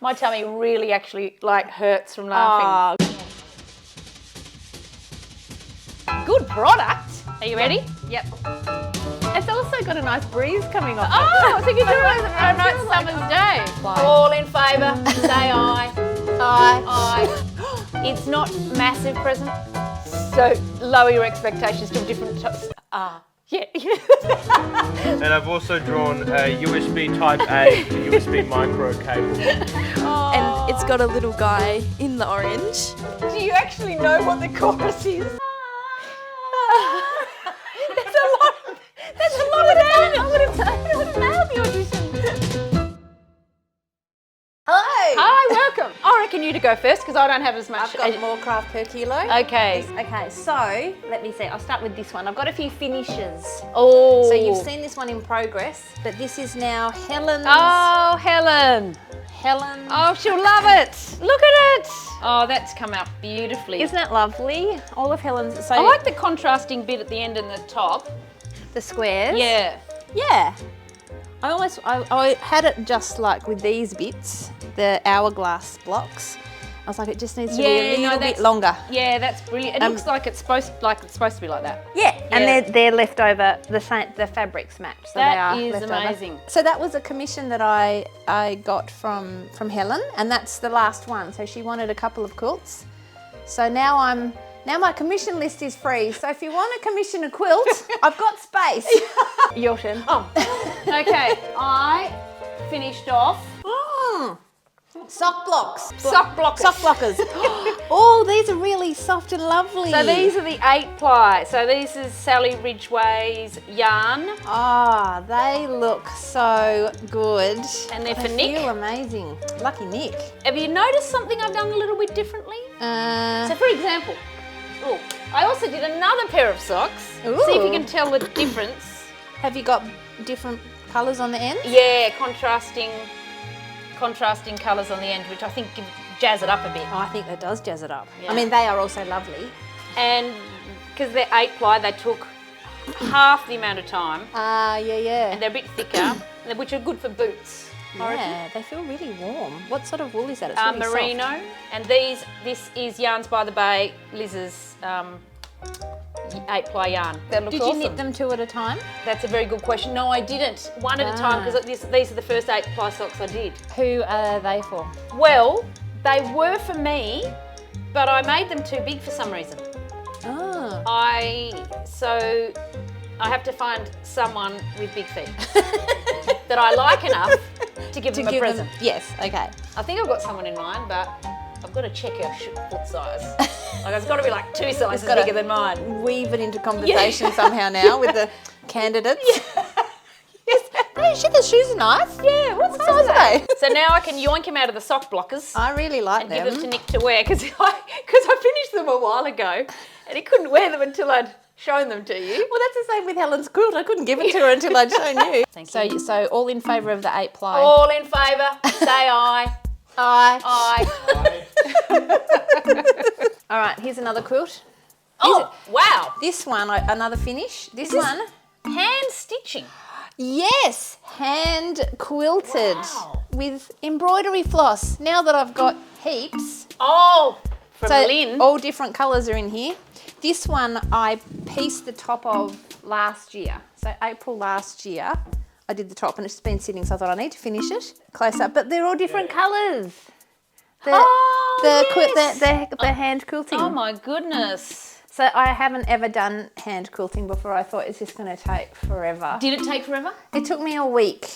My tummy really actually hurts from laughing. Good product. Are you ready? Yep. It's also got a nice breeze coming off. Oh, so you can do it on a nice summer's day. All in favour, say aye. Aye. It's not massive present, so lower your expectations to different yeah. And I've also drawn a USB Type A to USB micro cable. And it's got a little guy in the orange. Do you actually know what the chorus is? There's a lot of that. I would have nailed the audition. Hello. Hi, welcome. I reckon you to go first because I don't have as much. I've got more craft per kilo. Okay. Okay, so let me see. I'll start with this one. I've got a few finishes. Oh. So you've seen this one in progress, but this is now Helen's. Oh, Helen. Helen. Oh, she'll love it. Look at it. Oh, that's come out beautifully. Isn't it lovely? All of Helen's. So I like the contrasting bit at the end and the top. the squares. Yeah. Yeah. I had it just like with these bits, the hourglass blocks. I was like, it just needs to be a little bit longer. Yeah, that's brilliant. It looks like it's supposed to be like that. Yeah, and they're left over the fabrics match. So That they are is left amazing. Over. So that was a commission that I got from Helen, and that's the last one. So she wanted a couple of quilts. So now my commission list is free. So if you want to commission a quilt, I've got space. Your turn. Oh, okay. I finished off Sock blocks. sock blockers. Sock blockers. Oh, these are really soft and lovely. So these are the 8-ply. So this is Sally Ridgway's yarn. Ah, they look so good. And they're for They Nick. feel amazing. Lucky Nick. Have you noticed something I've done a little bit differently? So for example, I also did another pair of socks. See if you can tell the difference. Have you got different colours on the ends? Yeah, contrasting colours on the end, which I think jazz it up a bit. Oh, I think that does jazz it up. Yeah. I mean, they are also lovely. And because they're 8-ply, they took half the amount of time. Yeah. And they're a bit thicker, which are good for boots. I reckon. Yeah, they feel really warm. What sort of wool is that? It's really Merino. soft. And this is Yarns by the Bay, Liz's 8-ply yarn. That looks Did you awesome. knit them 2 at a time? That's a very good question. No, I didn't. One at a time because these are the first 8-ply socks I did. Who are they for? Well, they were for me, but I made them too big for some reason. Oh. So I have to find someone with big feet that I like enough to give them a present. Yes, okay. I think I've got someone in mind, but I've got to check her foot size. It's got to be like 2 sizes bigger than mine. Weave it into conversation somehow now with the candidates. Yes. Hey, the shoes are nice. Yeah, what size are they? So now I can yoink him out of the sock blockers I really like and them. give them to Nick to wear because I finished them a while ago and he couldn't wear them until I'd shown them to you. Well, that's the same with Helen's quilt. I couldn't give it to her until I'd shown you. Thank you. So all in favour of the 8-ply? All in favour, say aye. Aye. Aye. All right, here's another quilt. Oh, wow. This one, another finish. This one, Hand stitching. yes, hand quilted Wow. with embroidery floss. Now that I've got heaps, Oh, from so Lynn. all different colours are in here. This one I pieced the top of last year. So April last year, I did the top and it's been sitting, so I thought I need to finish it close up. But they're all different colours. The hand quilting. Oh my goodness. So I haven't ever done hand quilting before. I thought it's just going to take forever. Did it take forever? It took me a week.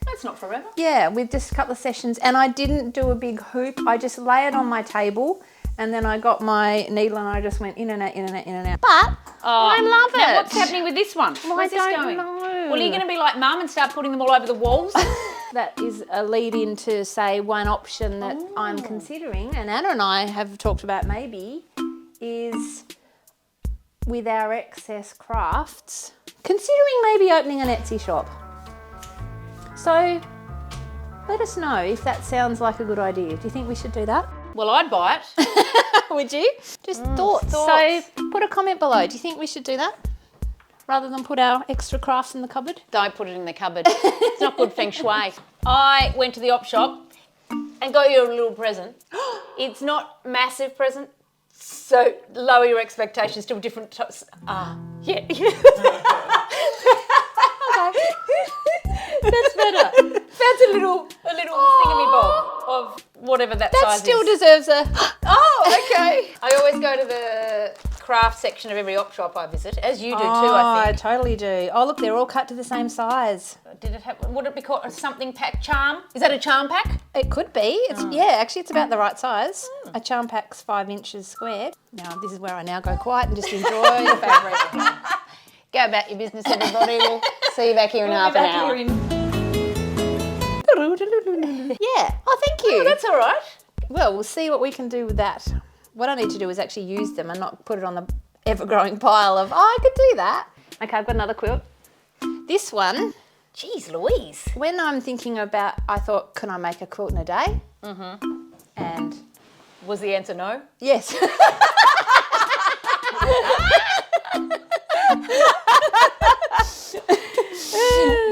That's not forever. Yeah, with just a couple of sessions, and I didn't do a big hoop. I just lay it on my table, and then I got my needle and I just went in and out, in and out, in and out. But I love it. Now what's happening with this one? Well, Where's I this don't going? know. Well, are you going to be like Mum and start putting them all over the walls? That is a lead in to say one option that I'm considering, and Anna and I have talked about maybe, is with our excess crafts, considering maybe opening an Etsy shop. So let us know if that sounds like a good idea. Do you think we should do that? Well, I'd buy it. Would you? Just thoughts. So put a comment below. Do you think we should do that? Rather than put our extra crafts in the cupboard? Don't put it in the cupboard. It's not good feng shui. I went to the op shop and got you a little present. It's not massive present, so lower your expectations to different types. Yeah. That's better. That's a little thingamy-bob of whatever that That size still is. deserves a. Oh, okay. I always go to the craft section of every op shop I visit, as you do too, I think. totally do. Oh, look, they're all cut to the same size. Did it have? Would it be called a something pack charm? Is that a charm pack? It could be. It's actually it's about the right size. A charm pack's 5 inches square. Now this is where I now go quiet and just enjoy the fabric. Go about your business, everybody. We'll see you back here in half an hour. Yeah. Oh, thank you. Oh, that's all right. Well, we'll see what we can do with that. What I need to do is actually use them and not put it on the ever-growing pile of, I could do that. Okay, I've got another quilt. This one, Jeez Louise. when I'm thinking about, I thought, can I make a quilt in a day? Mm-hmm. And Was the answer no? yes.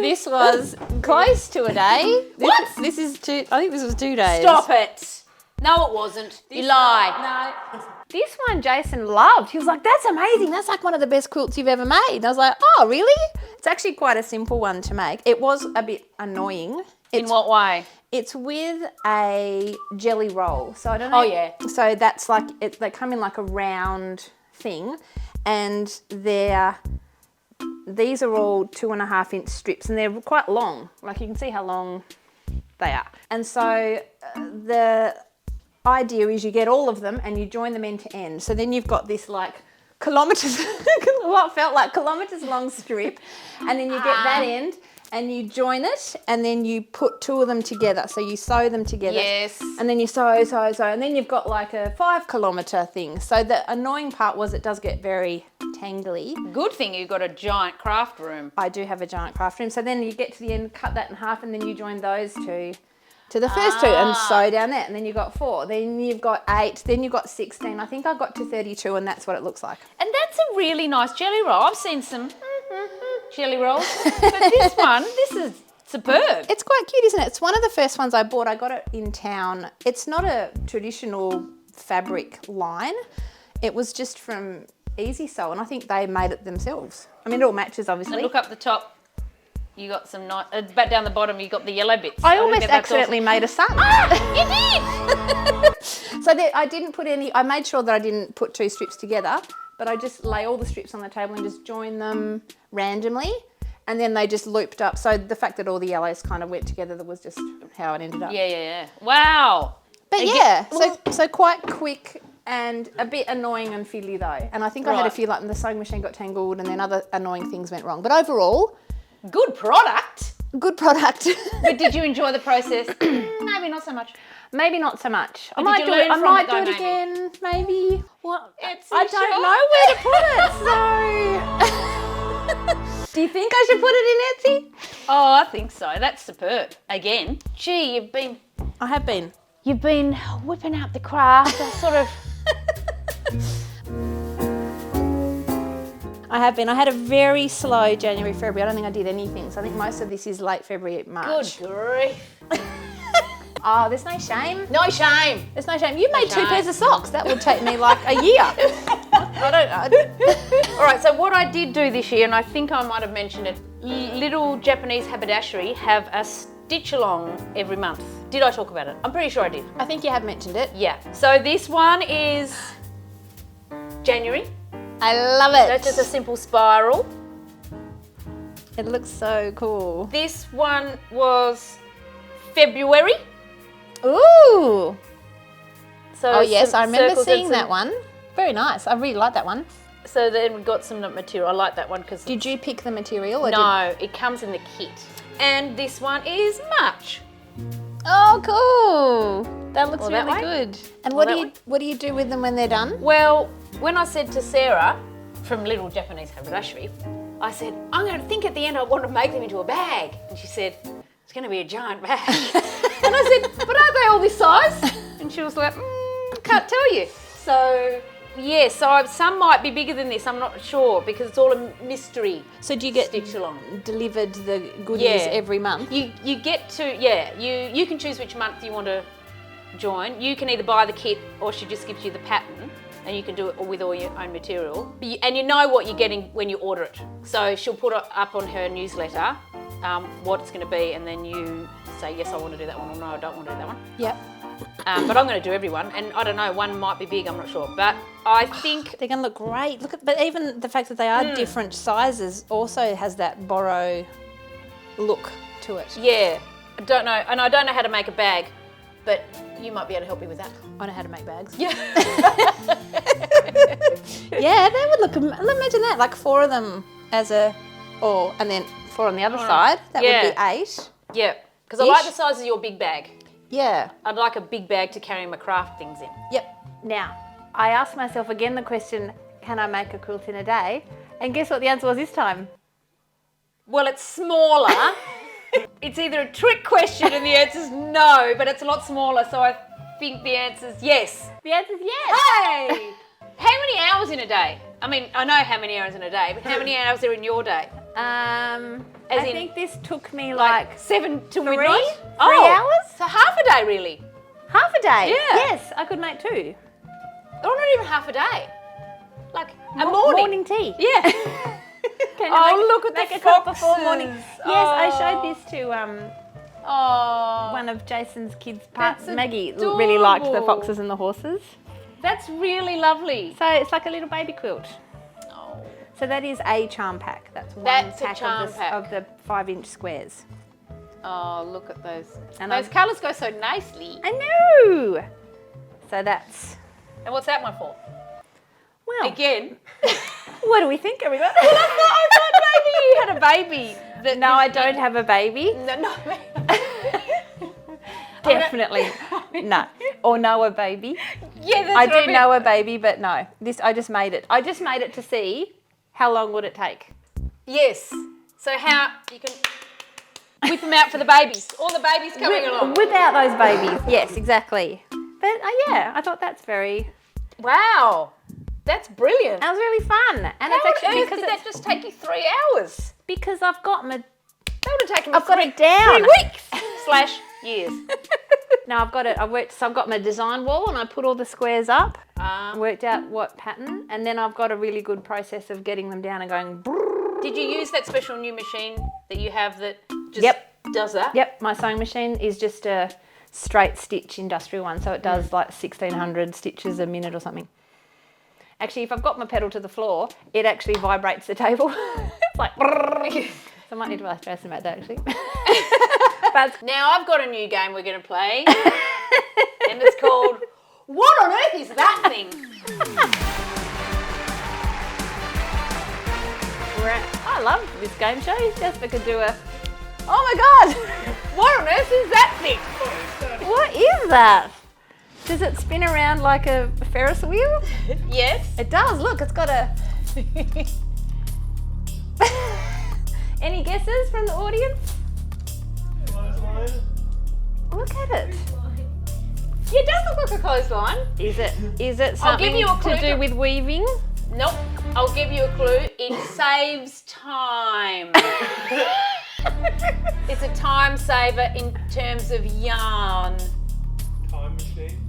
This was close to a day. What? This is I think this was 2 days. Stop it. No, it wasn't. You lie. No. This one Jason loved. He was like, that's amazing. That's like one of the best quilts you've ever made. And I was like, oh, really? It's actually quite a simple one to make. It was a bit annoying. In what way? It's with a jelly roll. So I don't know. Oh, yeah. So that's like, they come in like a round thing, and these are all 2.5 inch strips, and they're quite long. Like you can see how long they are. And so the idea is you get all of them and you join them end to end. So then you've got this like kilometres, what felt like kilometres long strip, and then you get that end and you join it, and then you put 2 of them together. So you sew them together. Yes. And then you sew, and then you've got like a 5 kilometre thing. So the annoying part was it does get very tangly. Good thing you got a giant craft room. I do have a giant craft room. So then you get to the end, cut that in half, and then you join those 2 to the first 2 and sew down there. And then you've got 4. Then you've got 8. Then you've got 16. I think I got to 32, and that's what it looks like. And that's a really nice jelly roll. I've seen some jelly rolls, but this is superb. It's quite cute, isn't it? It's one of the first ones I bought. I got it in town. It's not a traditional fabric line. It was just from Easy Sew, and I think they made it themselves. I mean, it all matches, obviously. And look up the top. You got some nice. Back down the bottom, you got the yellow bits. I almost accidentally made a sun. You did. So I didn't put any. I made sure that I didn't put 2 strips together, but I just lay all the strips on the table and just join them randomly, and then they just looped up. So the fact that all the yellows kind of went together, that was just how it ended up. Yeah. Wow. But And yeah, so quite quick and a bit annoying and fiddly though. And I think I had a Right. few, like the sewing machine got tangled and then other annoying things went wrong. But overall, Good product. good product. But did you enjoy the process? Maybe not so much. Maybe not so much. I But might did do you it. learn I from might it do though, it maybe? again. Maybe. Well, It's I a don't shock. know where to put it. So, do you think I should put it in Etsy? Oh, I think so. That's superb. Again. Gee, I have been. you've been whipping out the craft. I sort of. I have been. I had a very slow January, February. I don't think I did anything. So I think most of this is late February, March. Good grief. Oh, there's no shame. No shame. There's no shame. You made 2 shame. pairs of socks. That would take me like a year. I don't. All right, so what I did do this year, and I think I might have mentioned it, Little Japanese Haberdashery have a stitch along every month. Did I talk about it? I'm pretty sure I did. I think you have mentioned it. Yeah. So this one is January. I love it. That's just a simple spiral. It looks so cool. This one was February. Ooh. So Oh yes, some I remember circles and seeing that one. Very nice. I really like that one. So then we got some material. I like that one because Did you pick the material? Or no, it comes in the kit. And this one is March. Oh, cool. That looks Well, that really way. good. And Well, what do you do with them when they're done? Well, when I said to Sarah from Little Japanese Haberdashery, I said, I'm going to think at the end I want to make them into a bag. And she said, it's going to be a giant bag. And I said, but aren't they all this size? And she was like, can't tell you. So, yeah, so some might be bigger than this, I'm not sure, because it's all a mystery. So do you get Stitch along. delivered the goodies every month? You get to, yeah, you can choose which month you want to join, you can either buy the kit or she just gives you the pattern and you can do it with all your own material. And you know what you're getting when you order it. So she'll put it up on her newsletter what it's going to be, and then you say, yes, I want to do that one, or no, I don't want to do that one. Yep. But I'm going to do everyone, and I don't know, one might be big, I'm not sure. But I think They're going to look great. But even the fact that they are different sizes also has that borrow look to it. yeah, I don't know, and I don't know how to make a bag, but you might be able to help me with that. I know how to make bags. Yeah. Yeah, they would look. Imagine that, like 4 of them and then 4 on the other side. That would be 8. Yeah, because I like the size of your big bag. Yeah. I'd like a big bag to carry my craft things in. Yep. Now, I asked myself again the question, can I make a quilt in a day? And guess what the answer was this time? Well, it's smaller. It's either a trick question and the answer's no, but it's a lot smaller, so I think the answer's yes. The answer's yes. Hey! How many hours in a day? I mean, I know how many hours in a day, but how many hours are in your day? I think this took me Like 7 to three midnight? hours? So half a day, really? Half a day. Yeah. Yes, I could make 2. Or not even half a day. Like a morning. Morning tea. Yeah. Can Oh, I look at make the a cup before morning. foxes. Yes, I Oh. showed this to Oh, one of Jason's kids. That's Maggie really liked the adorable. foxes and the horses. that's really lovely. So it's like a little baby quilt. Oh. So that is a charm pack. That's one That's a pack, charm of the, pack. of the 5-inch squares. Oh, look at those. And Those colours go so nicely. I know. So that's, And what's that one for? well, Again. what do we think, everyone? I thought maybe you had a baby. That No, I don't have a baby. No. Definitely no. Or know a baby. Yeah, that's I what do mean. know a baby, but no. I just made it. I just made it to see how long would it take. Yes. So how you can whip them out for the babies. All the babies coming along. Whip out those babies. Yes, exactly. But yeah, I thought that's very. Wow. That's brilliant. That was really fun. And How it's on actually earth because did that just take you 3 hours? because I've got my. That would have taken me I've got it down. 3 weeks / years. No, I've got it. So I've got my design wall and I put all the squares up. Worked out what pattern, and then I've got a really good process of getting them down and going. Brrr. Did you use that special new machine that you have that just Yep. does that? Yep, my sewing machine is just a straight stitch industrial one, so it does like 1,600 stitches a minute or something. Actually, if I've got my pedal to the floor, it actually vibrates the table. It's like, brrr. So I might need to ask Jason about that actually. But Now I've got a new game we're going to play, and it's called What on Earth is That Thing? I love this game show. Jasper could do a. Oh my God! What on earth is that thing? What is that? Does it spin around like a Ferris wheel? Yes. It does. Look, it's got a. Any guesses from the audience? Look at it. Yeah, it does look like a clothesline. Is it I'll give something you a clue to do with weaving? Nope. I'll give you a clue. It saves time. It's a time saver in terms of yarn. Time machine.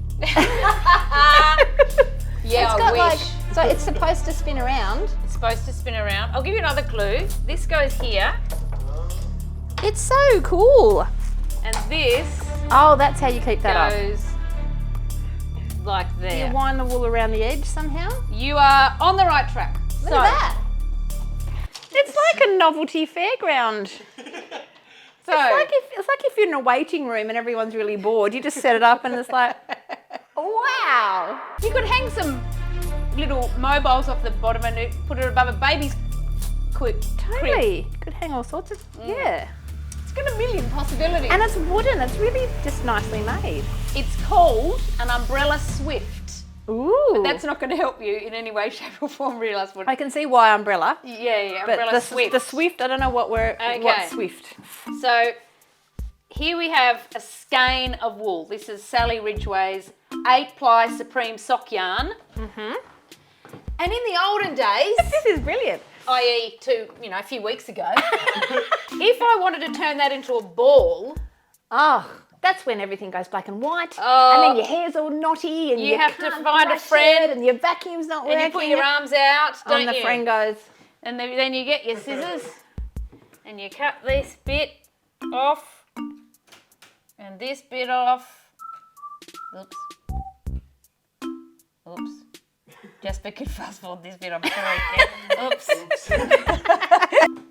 Yeah, It's I got wish. like. So it's supposed to spin around. It's supposed to spin around. I'll give you another clue. This goes here, It's so cool. and this Oh, that's how you keep that up. goes like Do you there. wind the wool around the edge somehow? You are on the right track. Look at that. It's like a novelty fairground. So, It's like if you're in a waiting room and everyone's really bored, you just set it up and it's like, wow. you could hang some little mobiles off the bottom and put it above a baby's crib. Totally. Could hang all sorts of, yeah. It's got a million possibilities. And it's wooden. It's really just nicely made. It's called an umbrella swift. Ooh. That's not going to help you in any way, shape or form realise what. I can see why umbrella. Yeah, But umbrella swift. the Swift, I don't know what Okay. Swift. So here we have a skein of wool. This is Sally Ridgway's 8-ply Supreme sock yarn. Mm-hmm. And in the olden days, This is brilliant. i.e. a few weeks ago, if I wanted to turn that into a ball, Oh, that's when everything goes black and white, Oh. and then your hair's all knotty, and You have to can't find a brush friend. it, and your vacuum's not working. And you put your arms out, don't and the you? friend goes, And then you get your scissors and you cut this bit off and this bit off. Oops. Oops. Just because fast forward this bit, I'm sorry. Yeah. Oops.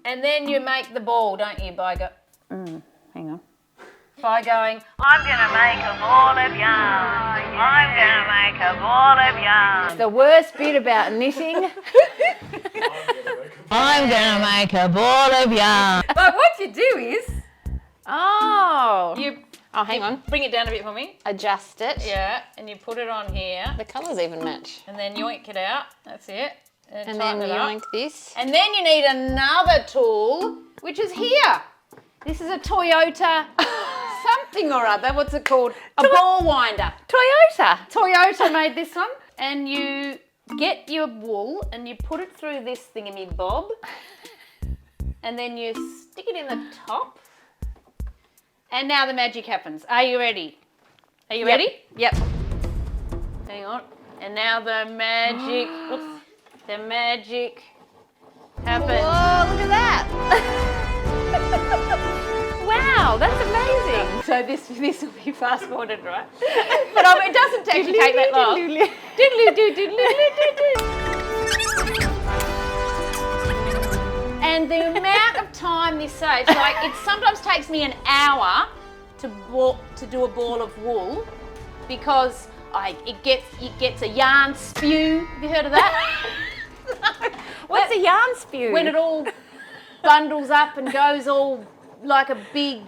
And then you make the ball, don't you, by hang on. By going, I'm going to make a ball of yarn. I'm going to make a ball of yarn. the worst bit about knitting. I'm going to make a ball of yarn. But what you do is, Oh. hang on. Bring it down a bit for me. Adjust it. Yeah, and you put it on here. The colours even match. And then yoink it out. That's it. And tighten then it up. yoink this. And then you need another tool, which is here. This is a Toyota something or other. What's it called? A ball winder. Toyota. Toyota made this one. And you get your wool and you put it through this thingamy-bob. And then you stick it in the top. And now the magic happens. Are you ready? Are you ready? Yep. Hang on. And now the magic, the magic happens. Oh, look at that. Wow, that's amazing. So this will be fast forwarded, right? But it doesn't actually take that long. And the amount of time this saves, like it sometimes takes me an hour to do a ball of wool because it gets a yarn spew. Have you heard of that? What's a yarn spew? When it all bundles up and goes all like a big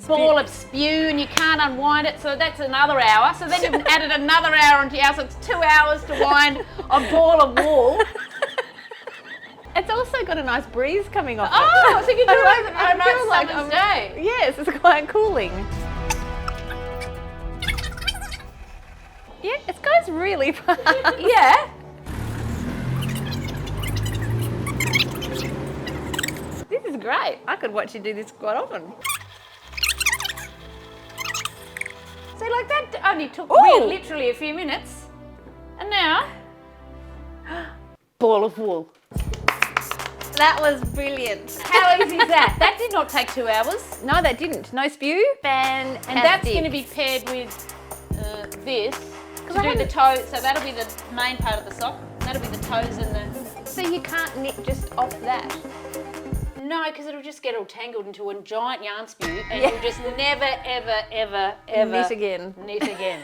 ball of spew and you can't unwind it, so that's another hour. So then you've added another hour into your hour, so it's 2 hours to wind a ball of wool. It's also got a nice breeze coming off Oh, it. so you can do it I on a feel nice like summer's I'm- day. Yes, it's quite cooling. Yeah, it goes really fast. Yeah. This is great. I could watch you do this quite often. So like that only took Ooh. literally a few minutes. And now, ball of wool. That was brilliant. How easy is that? That did not take 2 hours. No, that didn't. No spew. And that's going to be paired with this to I do the haven't- toe. So that'll be the main part of the sock. That'll be the toes and the... So you can't knit just off that. No, because it'll just get all tangled into a giant yarn spew and Yeah. you'll just never, ever, ever, ever Knit again. knit again.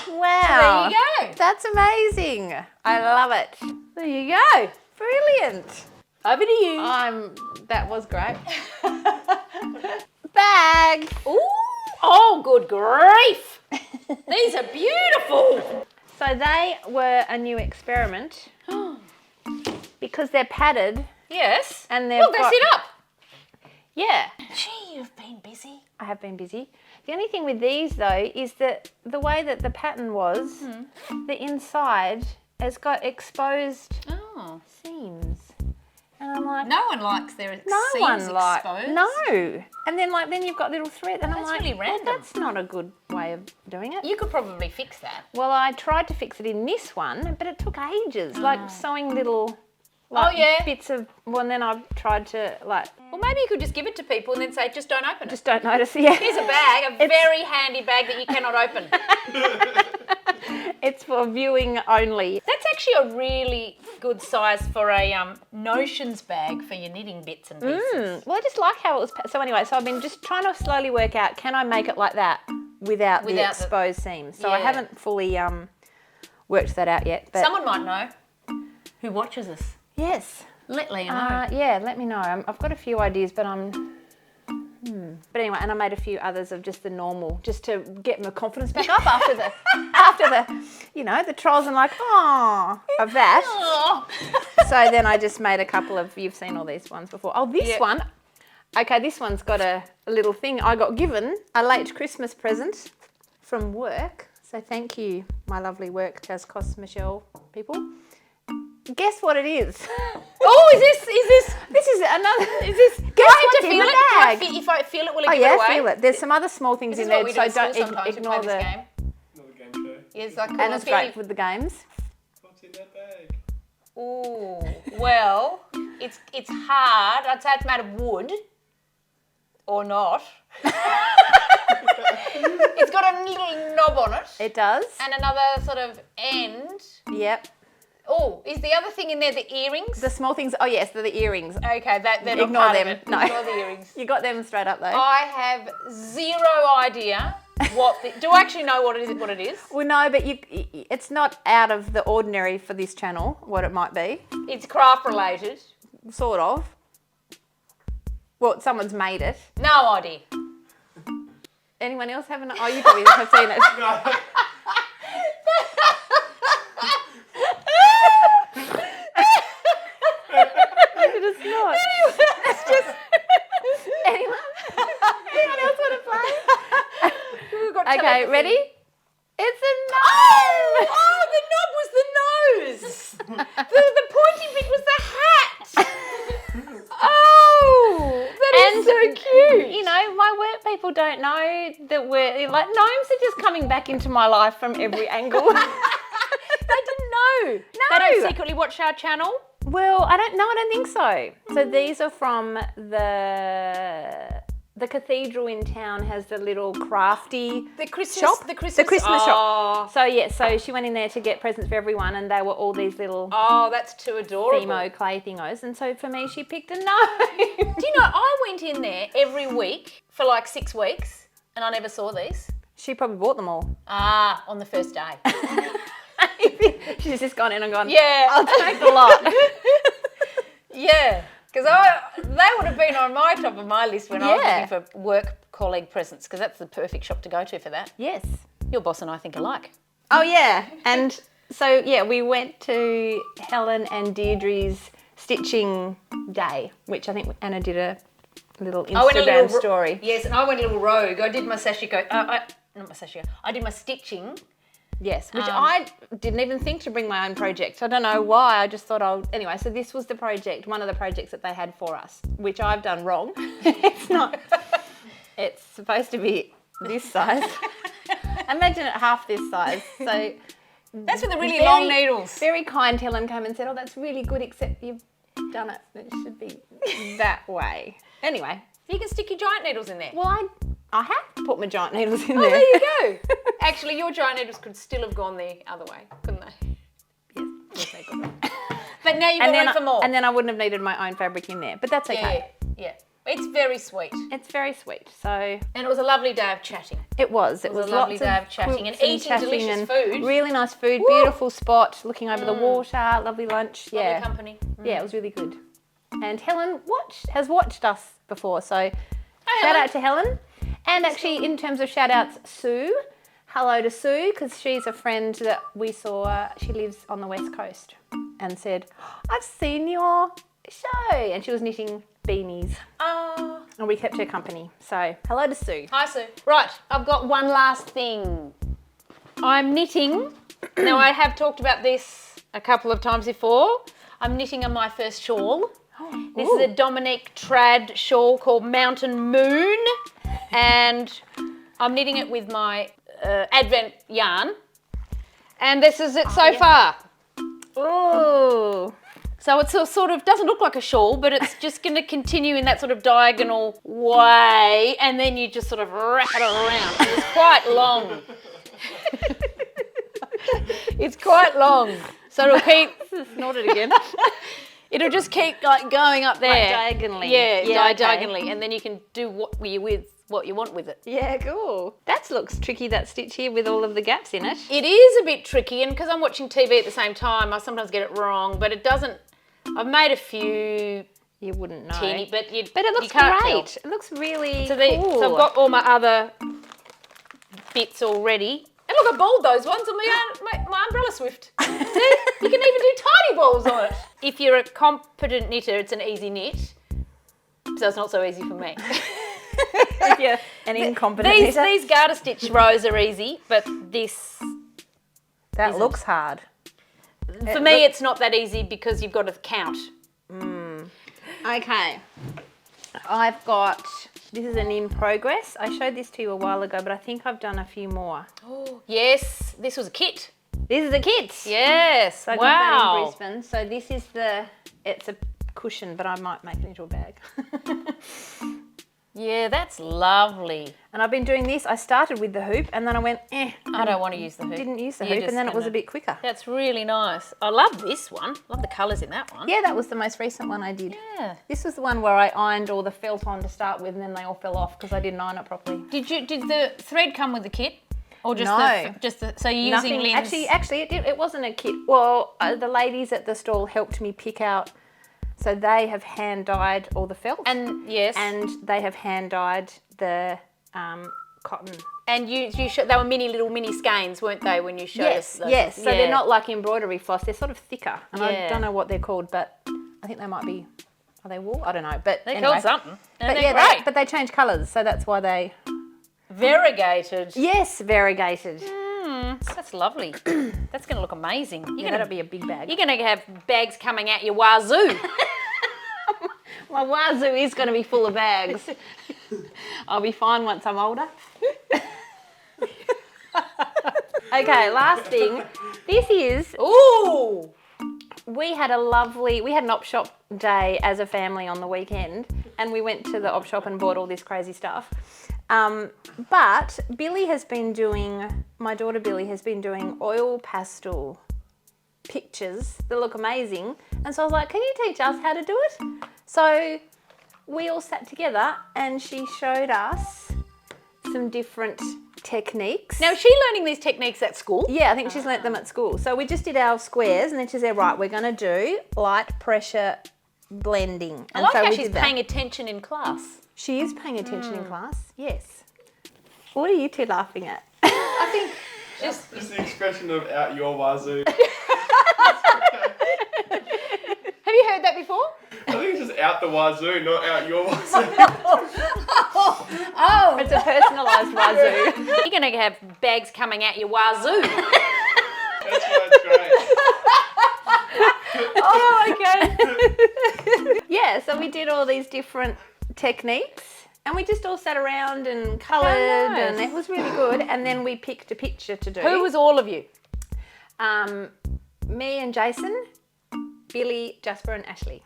Wow. There you go. That's amazing. I love it. There you go. Brilliant. Over to you. That was great. Bag. Ooh, oh, good grief. These are beautiful. So they were a new experiment because they're padded Yes. and they've Well, they got, sit up. Yeah, Gee, you've been busy. I have been busy. The only thing with these though is that the way that the pattern was, the inside has got exposed Oh. seams. And I'm like, No one likes their no seams one like exposed. no. And then you've got little thread and I'm That's like, really well, random. that's not a good way of doing it. You could probably fix that. Well, I tried to fix it in this one, but it took ages, like sewing little like, yeah. bits of. Well, and then I tried to like Well, maybe you could just give it to people and then say, just don't open it. just don't notice. Yeah, Here's a bag, a very handy bag that you cannot open. it's for viewing only. That's actually a really good size for a notions bag for your knitting bits and pieces. Well, I just like how it was. So anyway, so I've been just trying to slowly work out, can I make it like that without the Without the- exposed seams? So I Yeah. haven't fully worked that out yet. But Someone might know who watches us. yes. Let Leah know. Yeah, let me know. I've got a few ideas, but I'm. But anyway, and I made a few others of just the normal, just to get my confidence back up after the trials and like, of that. Oh. So then I just made a couple of. You've seen all these ones before. Oh, this Yep. one. Okay, this one's got a little thing. I got given a late Christmas present from work. So thank you, my lovely work, Tascos Michelle people. Guess what it is? Oh, is this? This is another. Is this? Guess Do I what's have to in feel the it? Do I bag? if I feel it, will it Oh give yeah, it away? feel it. There's some other small things This in is what there, we so do at school don't sometimes. We ignore play this the. game. Another game show. Yeah, it's like, And it's great with the games. What's in that bag? Ooh, well, it's hard. I'd say it's made of wood, or not. It's got a little knob on it, It does. and another sort of end. Yep. Oh, is the other thing in there the earrings? The small things. Oh yes, they're the earrings. Okay, they're not Ignore part them. of it. No. Ignore the earrings. You got them straight up though. I have zero idea what. Do I actually know what it is? Well, no, but it's not out of the ordinary for this channel. What it might be, It's craft related. sort of. Well, someone's made it. No idea. Anyone else have an? Oh, you probably have seen it. It's not. It's just. Anyone? Anyone else want to play? We've got Okay, telepathy. ready? It's a gnome. Oh, the knob was the nose. the pointy bit was the hat. Oh, that is so cute. You know, my work people don't know that we're like gnomes are just coming back into my life from every angle. They didn't know. No. They don't secretly watch our channel. Well, I don't think so. So these are from the cathedral in town has the little crafty The Christmas shop. The Christmas shop. So yeah, so she went in there to get presents for everyone, and they were all these little Oh, that's too adorable. Themo clay thingos. And so for me, she picked a gnome. Do you know, I went in there every week for like 6 weeks and I never saw these. She probably bought them all. Ah, on the first day. She's just gone in and gone. Yeah. I'll take the lot. Yeah. Because they would have been on my top of my list when I was Yeah. looking for work colleague presents, because that's the perfect shop to go to for that. Yes. Your boss and I think alike. Oh yeah, and so yeah, we went to Helen and Deirdre's stitching day, which I think Anna did a little Instagram story. Yes, and I went a little rogue. I did my sashiko. Not my sashiko. I did my stitching. Yes, which I didn't even think to bring my own project. I don't know why. I just thought anyway. So this was the project, one of the projects that they had for us, which I've done wrong. It's not. It's supposed to be this size. Imagine it half this size. So That's with the really long needles. very kind Helen came and said, "Oh, that's really good, except you've done it. It should be that way." Anyway, You can stick your giant needles in there. well, I have to put my giant needles in Oh, there. there you go. Actually, your giant needles could still have gone the other way, couldn't they? Yes, they could. But now you've got room for more. And then I wouldn't have needed my own fabric in there, but that's okay. Yeah. It's very sweet. It's very sweet. So And it was a lovely day of chatting. it was. It was was a lovely lots day of of chatting and quilts eating delicious and food. Really nice food, Woo! beautiful spot, looking over the water, lovely lunch. Lovely Yeah, company. yeah, it was really good. And Helen has watched us before, so shout Helen. out to Helen. And actually, in terms of shout outs, Sue. Hello to Sue, because she's a friend that we saw. She lives on the West Coast, and said, "I've seen your show," and she was knitting beanies, and we kept her company. So hello to Sue. Hi, Sue. Right, I've got one last thing. I'm knitting. Now, I have talked about this a couple of times before. I'm knitting on my first shawl. This is a Dominique trad shawl called Mountain Moon, and I'm knitting it with my Advent yarn. And this is it so far. Ooh. So it's a sort of, doesn't look like a shawl, but it's just going to continue in that sort of diagonal way, and then you just sort of wrap it around. It's quite long. It's quite long. So it'll keep, Snorted again. it'll just keep like going up there. Like diagonally. Yeah, okay. diagonally, and then you can do what you want with it. Yeah, cool. That looks tricky, that stitch here with all of the gaps in it. It is a bit tricky, and because I'm watching TV at the same time, I sometimes get it wrong, but it doesn't. I've made a few You wouldn't know. teeny, but it you looks can't great. tell. It looks really So, cool. so I've got all my other bits already. And look, I balled those ones on my umbrella swift. See? You can even do tiny balls on it. If you're a competent knitter, it's an easy knit. So it's not so easy for me. If you're an incompetent knitter. These garter stitch rows are easy, but this That isn't. looks hard. For me, it's not that easy because you've got to count. Okay. I've got, this is an in progress. I showed this to you a while ago, but I think I've done a few more. Oh, yes, this was a kit. This is a kit. Yes, So I got that in Brisbane. So this is it's a cushion, but I might make it into a bag. Yeah, that's lovely. And I've been doing this. I started with the hoop and then I went, I don't want to use the hoop. didn't use the You're hoop, and just then it was a gonna- bit quicker. That's really nice. I love this one. Love the colours in that one. Yeah, that was the most recent one I did. Yeah. This was the one where I ironed all the felt on to start with, and then they all fell off because I didn't iron it properly. Did the thread come with the kit, or just No. so you're using lens? Actually, it wasn't a kit. Well, the ladies at the stall helped me pick out. So they have hand dyed all the felt, And yes, and they have hand dyed the cotton. and you they were little mini skeins, weren't they? When you showed us those? Yes. So Yeah. they're not like embroidery floss. They're sort of thicker, and I Yeah. don't know what they're called, but I think they might be. Are they wool? I don't know, but They're anyway. called something. And But they're yeah, great. but they change colours, so that's why they. Variegated. Yes, variegated. That's lovely. That's going to look amazing. Yeah, that'll be a big bag. You're going to have bags coming out your wazoo. My wazoo is going to be full of bags. I'll be fine once I'm older. Okay, last thing. This is, Ooh. we had an op shop day as a family on the weekend, and we went to the op shop and bought all this crazy stuff. But my daughter Billy has been doing oil pastel pictures that look amazing. And so I was like, can you teach us how to do it? So we all sat together and she showed us some different techniques. Now, is she learning these techniques at school? Yeah, I think she's learnt them at school. So we just did our squares and then she said, right, we're going to do light pressure blending. I And like so how we she's did that. paying attention in class. She is paying attention in class, yes. What are you two laughing at? Just the expression of out your wazoo. Have you heard that before? I think it's just out the wazoo, not out your wazoo. Oh, it's a personalised wazoo. You're going to have bags coming out your wazoo. That's why it's great. Oh, okay. Yeah, so we did all these different techniques and we just all sat around and coloured nice. and it was really good. And then we picked a picture to do. Who was all of you? Me and Jason, Billy, Jasper and Ashley.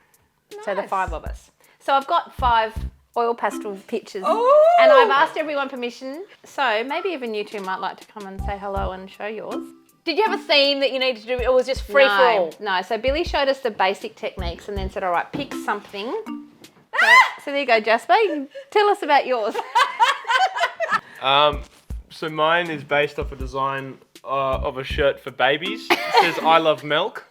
So the Nice. 5 of us. So I've got 5 oil pastel pictures Ooh. and I've asked everyone permission. So maybe even you two might like to come and say hello and show yours. Did you have a theme that you needed to do, or was it just free for all? No, so Billy showed us the basic techniques and then said, all right, pick something. So there you go, Jasper. You can tell us about yours. So mine is based off a design of a shirt for babies. It says I love milk.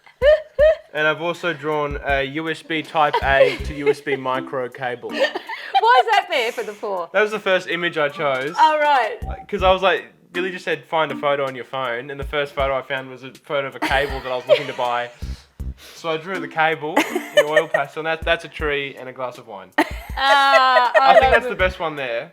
And I've also drawn a USB Type A to USB micro cable. Why is that there for the 4? That was the first image I chose. Oh, right. Because I was like, Billy just said find a photo on your phone, and the first photo I found was a photo of a cable that I was looking to buy. So I drew the cable in oil pastel, and that's a tree and a glass of wine. I think that's the best one there.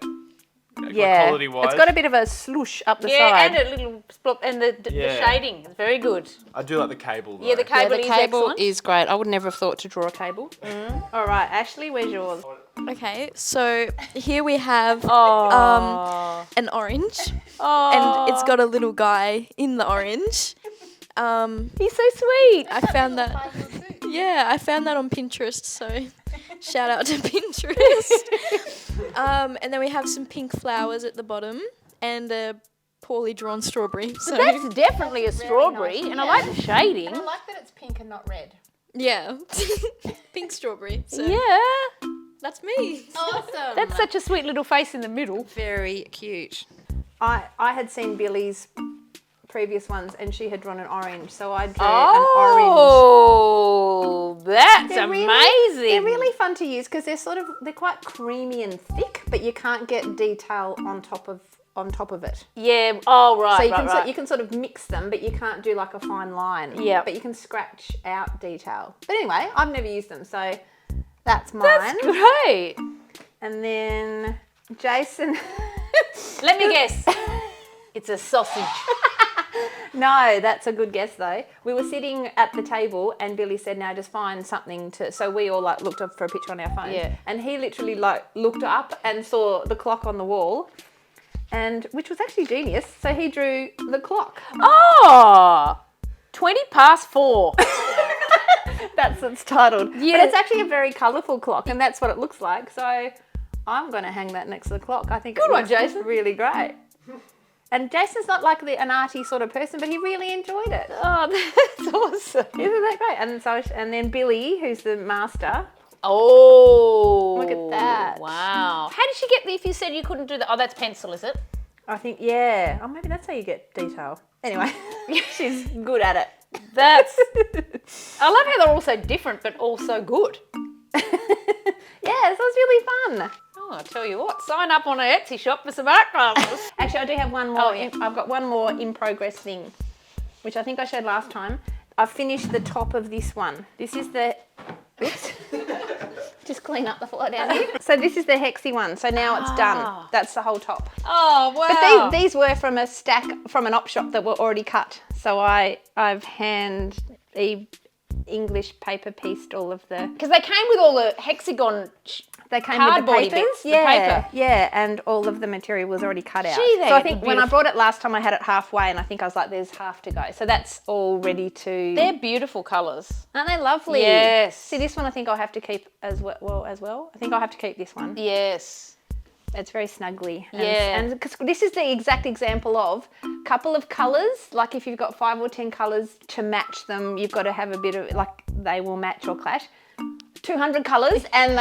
Yeah, Quality wise. it's got a bit of a swoosh up the Yeah, side. and a little splop, and the Yeah. shading. It's very good. I do like the cable though. Yeah, the cable, is excellent. is great. I would never have thought to draw a cable. All right, Ashley, where's yours? Okay, so here we have Oh. an orange, Oh. and it's got a little guy in the orange. He's so sweet. I found that. Yeah, I found that on Pinterest. So, shout out to Pinterest. And then we have some pink flowers at the bottom and a poorly drawn strawberry. So That's definitely a strawberry, and I like the shading. like that it's pink and not red. yeah, pink strawberry. So Yeah. that's me. Awesome. That's such a sweet little face in the middle. very cute. I had seen Billy's previous ones and she had drawn an orange, so I drew an orange. Oh, that's amazing. They're really fun to use because they're quite creamy and thick, but you can't get detail on top of it. Yeah. Oh, right. So you right, can right. you can sort of mix them, but you can't do like a fine line. Yeah. But you can scratch out detail. But anyway, I've never used them, so that's mine. That's great. And then Jason. Let me guess. It's a sausage. No, that's a good guess though. We were sitting at the table and Billy said, now just find something to, so we all like looked up for a picture on our phones. Yeah. And he literally like looked up and saw the clock on the wall, and which was actually genius. So he drew the clock. Oh, 4:20. That's what it's titled. Yeah. But it's actually a very colourful clock, and that's what it looks like. So I'm going to hang that next to the clock. I think Good it one, looks Jason. really great. And Jason's not like an arty sort of person, but he really enjoyed it. Oh, that's awesome. Isn't that great? And then Billy, who's the master. Oh, Look at that. Wow. How did she get if you said you couldn't do that? Oh, that's pencil, is it? I think, yeah. Oh, maybe that's how you get detail. Anyway, she's good at it. That's. I love how they're all so different, but also good. Yeah, so it's really fun. Oh, I tell you what, sign up on an Etsy shop for some art classes. Actually, I do have one more. Oh, yeah. I've got one more in progress thing, which I think I showed last time. I've finished the top of this one. This is the. Oops. Just clean up the floor down here. So this is the hexy one. So now it's done. That's the whole top. Oh, wow. But these were from a stack from an op shop that were already cut. So I've English paper pieced all of the. Because they came with all the hexagon. They came with the Cardboardy papers, bits, the yeah, paper. yeah, and all of the material was already cut out. Gee, so I they're think when I brought it last time, I had it halfway, and I think I was like, "There's half to go." So that's all ready to. They're beautiful colours. Aren't they lovely? Yes. See, this one I think I'll have to keep as well. I think I'll have to keep this one. Yes. It's very snuggly. Yeah. And because this is the exact example of couple of colours. Like if you've got 5 or 10 colours to match them, you've got to have a bit of like they will match or clash. 200 colours and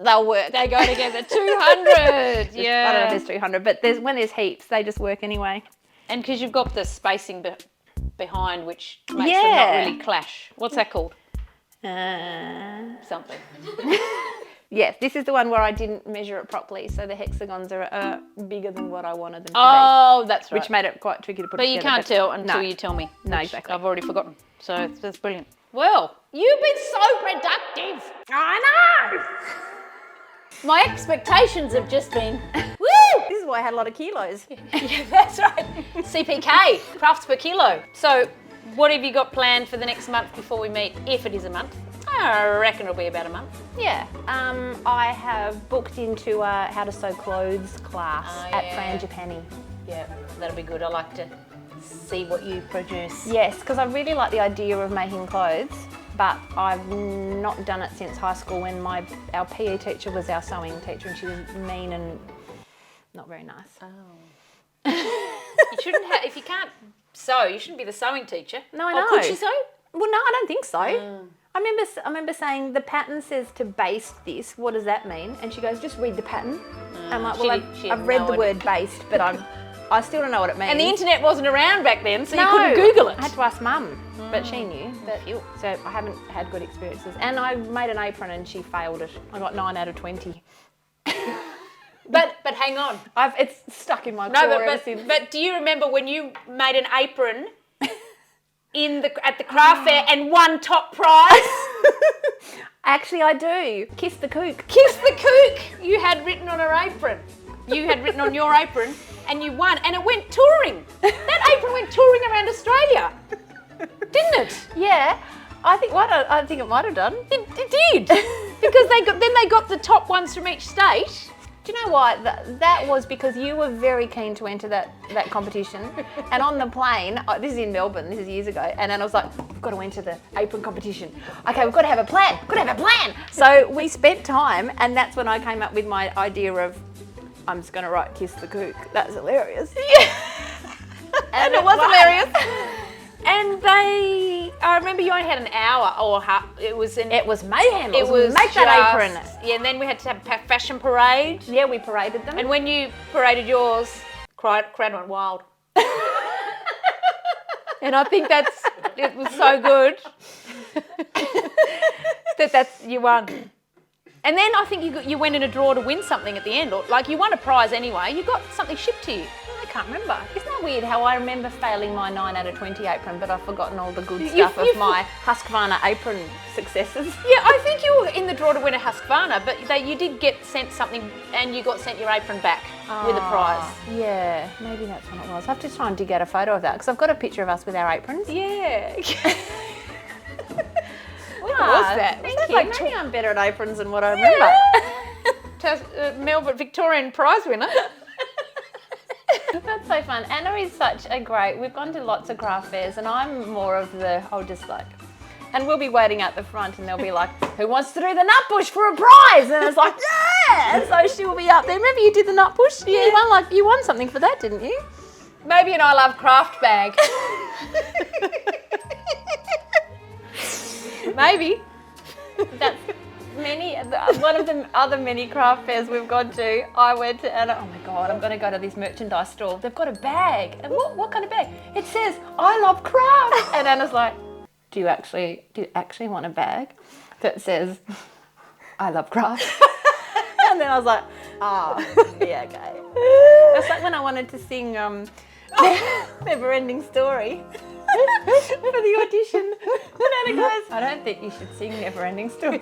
they'll work. They go together. 200. Yeah. I don't know if there's 200, but when there's heaps, they just work anyway. And because you've got the spacing behind, which makes them Yeah. not really clash. What's that called? Something. Yes, this is the one where I didn't measure it properly, so the hexagons are bigger than what I wanted them to Oh, that's be, right. which made it quite tricky to put But you together. can't tell until no. you tell me. No, which exactly. I've already forgotten. So that's brilliant. Well, you've been so productive. I know! My expectations have just been, woo! This is why I had a lot of kilos. Yeah, that's right. CPK, crafts per kilo. So what have you got planned for the next month before we meet, if it is a month? I reckon it'll be about a month. Yeah, I have booked into a how to sew clothes class Oh, at yeah. Frangipani. Yeah, that'll be good. I like to see what you produce. Yes, because I really like the idea of making clothes, but I've not done it since high school when our PE teacher was our sewing teacher and she was mean and not very nice. You shouldn't have, if you can't sew, you shouldn't be the sewing teacher. No, I Or know. could she sew? Well, no, I don't think so. I remember saying the pattern says to baste this. What does that mean? And she goes, just read the pattern. I'm like, well, she had I've read no the idea. word baste, but I still don't know what it means. And the internet wasn't around back then, so you No, couldn't Google it. I had to ask Mum, but she knew. But so I haven't had good experiences. And I made an apron and she failed it. I got 9 out of 20. But hang on. It's stuck in my No, core ever since. but do you remember when you made an apron at the craft fair and won top prize? Actually, I do. Kiss the kook. Kiss the Kook you had written on her apron. You had written on your apron and you won, and it went touring. That apron went touring around Australia, didn't it? Yeah, I think it might have done. It did, because they got the top ones from each state. Do you know what? That was because you were very keen to enter that competition. And on the plane, this is in Melbourne, this is years ago, and then I was like, we've got to enter the apron competition. Okay, we've got to have a plan. So we spent time, and that's when I came up with my idea of, I'm just going to write Kiss the Kook. That's hilarious. Yeah. And it was hilarious. And I remember you only had an hour or half. It was mayhem. It was make that apron. Yeah, and then we had to have a fashion parade. Yeah, we paraded them. And when you paraded yours, crowd went wild. And I think it was so good that you won. And then I think you went in a draw to win something at the end, or like you won a prize anyway. You got something shipped to you. I can't can't remember. Isn't that weird how I remember failing my 9 out of 20 apron, but I've forgotten all the good stuff of my Husqvarna apron successes? Yeah, I think you were in the draw to win a Husqvarna, but you did get sent something and you got sent your apron back with a prize. Yeah, maybe that's what it was. I have to try and dig out a photo of that because I've got a picture of us with our aprons. Yeah. What was that? Thank Was that you. like Maybe I'm better at aprons than what I remember. Melbourne Victorian prize winner. That's so fun. Anna is such a great, we've gone to lots of craft fairs and I'm more of the, I'll just like, and we'll be waiting out the front and they'll be like, who wants to do the nut bush for a prize? And it's like, yeah! And so she'll be up there. Remember you did the nut bush? Yeah. You won something for that, didn't you? Maybe an I Love Craft bag. Maybe. That's one of the other many craft fairs we've gone to. I went to Anna, oh my God, I'm going to go to this merchandise store. They've got a bag. And what kind of bag? It says, I love craft. And Anna's like, do you actually want a bag that says, I love craft? And then I was like, yeah, okay. That's like when I wanted to sing Never Ending Story. For the audition. And Anna goes, I don't think you should sing Never Ending Story.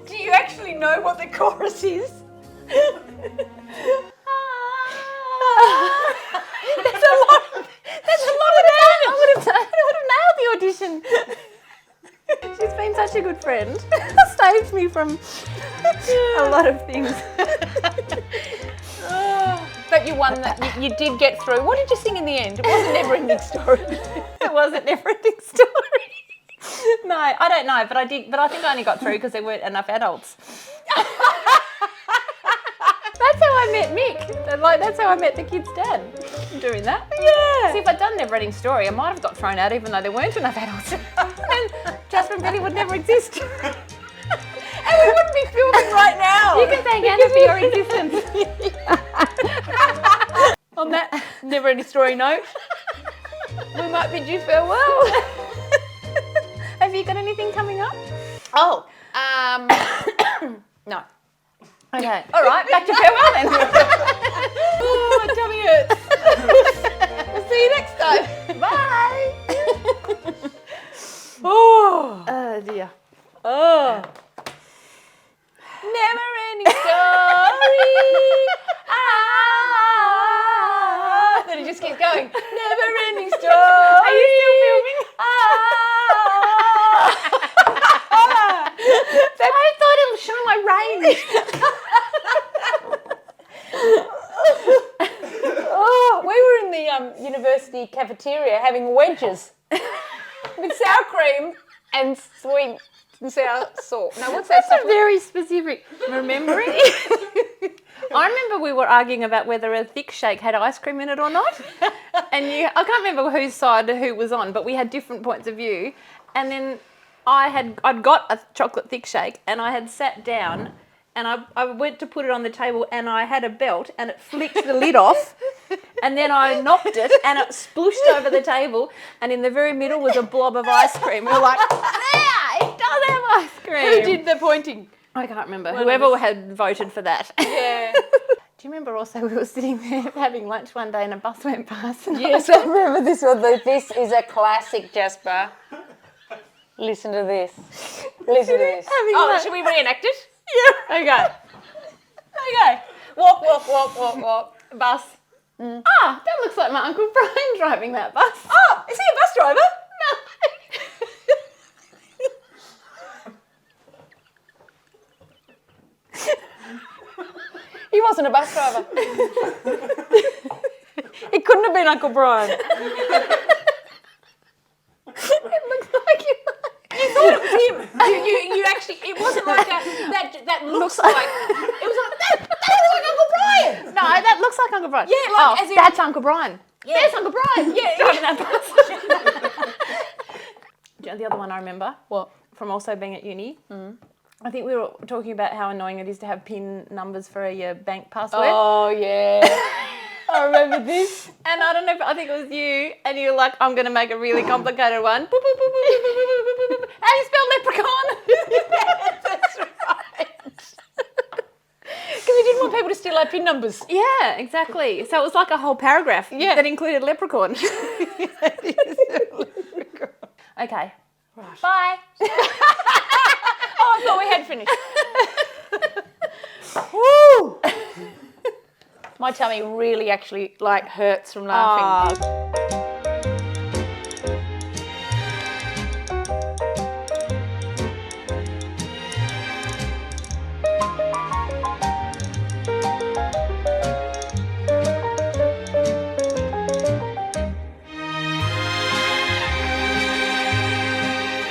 Do you actually know what the chorus is? There's a lot of it. I would have nailed the audition. She's been such a good friend. Saved me from a lot of things. But you won that. You did get through. What did you sing in the end? It wasn't Never Ending Story. It wasn't Never Ending Story. No, I don't know, but I did. But I think I only got through because there weren't enough adults. That's how I met Mick. That's how I met the kid's dad. Doing that. Yeah. See, if I'd done Never Ending Story, I might have got thrown out even though there weren't enough adults. And Jasper and Betty would never exist. And we wouldn't be filming right now. You can thank Anna for your existence. On that Never Ending Story note, we might bid you farewell. Have you got anything coming up? Oh, no. Okay. All right, back to farewell then. Oh, my tummy hurts. We'll see you next time. Bye. Oh Dear. Oh. Never ending story. Then it just keeps going. Never ending story. Are you still filming? I thought it'll show my range. Oh, we were in the university cafeteria having wedges with sour cream and sweet and sour salt. No, what's that stuff? That's a very specific remembering. I remember we were arguing about whether a thick shake had ice cream in it or not. And I can't remember whose side who was on, but we had different points of view. And then I'd got a chocolate thick shake and I had sat down and I went to put it on the table and I had a belt and it flicked the lid off and then I knocked it and it splooshed over the table and in the very middle was a blob of ice cream. We were like, yeah, it does have ice cream. Who did the pointing? I can't remember. Whoever had voted for that. Yeah. Do you remember also we were sitting there having lunch one day and a bus went past? And Yes, I remember this one. This is a classic, Jasper. Listen to this. Listen to this. lunch. Should we reenact it? Yeah. Okay. Okay. Walk, walk, walk, walk, walk. Bus. Ah, that looks like my Uncle Brian driving that bus. Oh, is he a bus driver? He wasn't a bus driver. It couldn't have been Uncle Brian. It looks like you. You thought it was him. You actually, it wasn't like that looks like, it was like, that looks like Uncle Brian. No, that looks like Uncle Brian. Yeah, like, as in- that's Uncle Brian. Yeah. There's Uncle Brian. Yeah, driving that bus. Do you know the other one I remember? What? From also being at uni. I think we were talking about how annoying it is to have PIN numbers for your bank password. Oh, yeah. I remember this. And I don't know, I think it was you, and you were like, I'm going to make a really complicated one. Boop, boop, boop, boop, boop, boop, boop, boop, boop. How do you spell leprechaun? That's right. Because we didn't want people to steal our PIN numbers. Yeah, exactly. So it was like a whole paragraph that included leprechaun. Okay. Bye. Oh, I thought we had finished. Woo! My tummy really actually hurts from laughing. Oh,